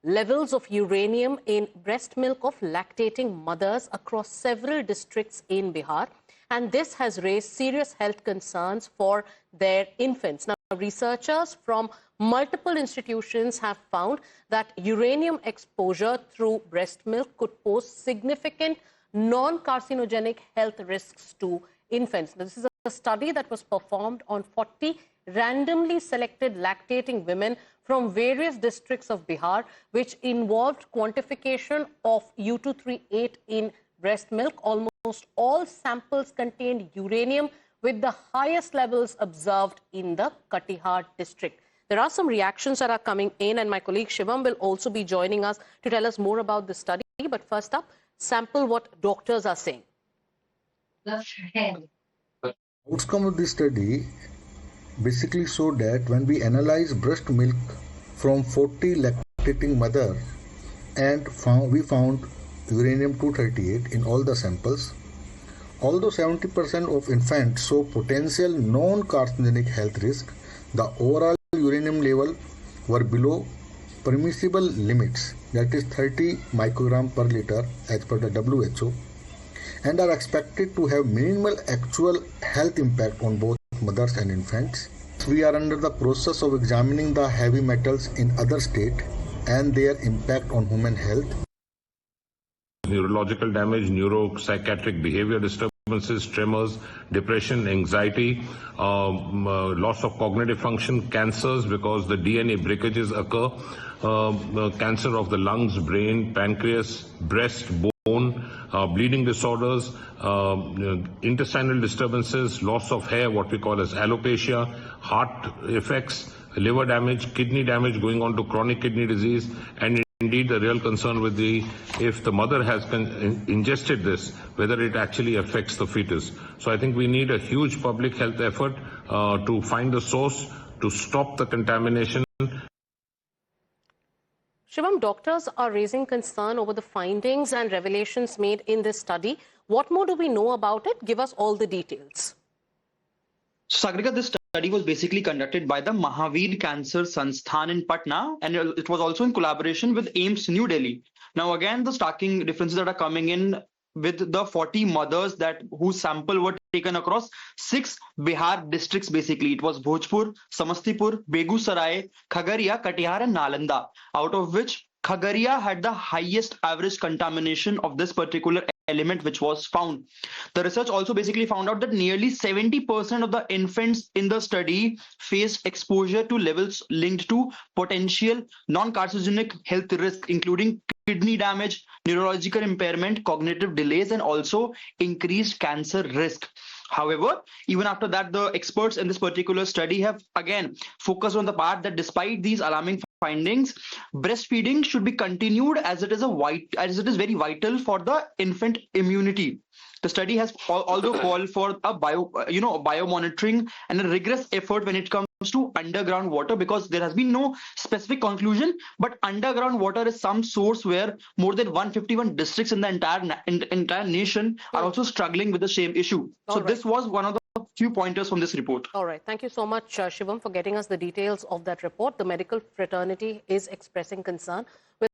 levels of uranium in breast milk of lactating mothers across several districts in Bihar. And this has raised serious health concerns for their infants. Now, researchers from multiple institutions have found that uranium exposure through breast milk could pose significant non-carcinogenic health risks to infants. Now, this is a study that was performed on 40 randomly selected lactating women from various districts of Bihar, which involved quantification of U238 in breast milk. Almost all samples contained uranium, with the highest levels observed in the Katihar district. There are some reactions that are coming in, and my colleague Shivam will also be joining us to tell us more about the study. But first up, sample what doctors are saying. The outcome of this study basically showed that when we analyze breast milk from 40 lactating mothers and we found uranium-238 in all the samples, although 70% of infants show potential non-carcinogenic health risk, the overall uranium level were below permissible limits, that is 30 microgram per liter as per the WHO, and are expected to have minimal actual health impact on both mothers and infants. We are under the process of examining the heavy metals in other states and their impact on human health. Neurological damage, neuropsychiatric behavior disturbances, tremors, depression, anxiety, loss of cognitive function, cancers because the DNA breakages occur, cancer of the lungs, brain, pancreas, breast, bone, bleeding disorders, intestinal disturbances, loss of hair, what we call as alopecia, heart effects, liver damage, kidney damage going on to chronic kidney disease, and indeed the real concern with if the mother has ingested this, whether it actually affects the fetus. So I think we need a huge public health effort to find the source, to stop the contamination. Shivam, doctors are raising concern over the findings and revelations made in this study. What more do we know about it? Give us all the details. Sagrika, this study was basically conducted by the Mahavir Cancer Sansthan in Patna, and it was also in collaboration with AIIMS New Delhi. Now, again, the starking differences that are coming in with the 40 mothers whose sample were taken across 6 Bihar districts. Basically, it was Bhojpur, Samastipur, Begusarai, Khagaria, Katihar, and Nalanda, out of which Khagaria had the highest average contamination of this particular element which was found. The research also basically found out that nearly 70% of the infants in the study faced exposure to levels linked to potential non-carcinogenic health risk, including kidney damage, neurological impairment, cognitive delays, and also increased cancer risk. However, even after that, the experts in this particular study have again focused on the part that despite these alarming findings, breastfeeding should be continued as it is very vital for the infant immunity. The study has also called for a biomonitoring and a rigorous effort when it comes to underground water, because there has been no specific conclusion, but underground water is some source where more than 151 districts in the entire nation are also struggling with the same issue. This was one of the few pointers from this report. All right. Thank you so much, Shivam, for getting us the details of that report. The medical fraternity is expressing concern with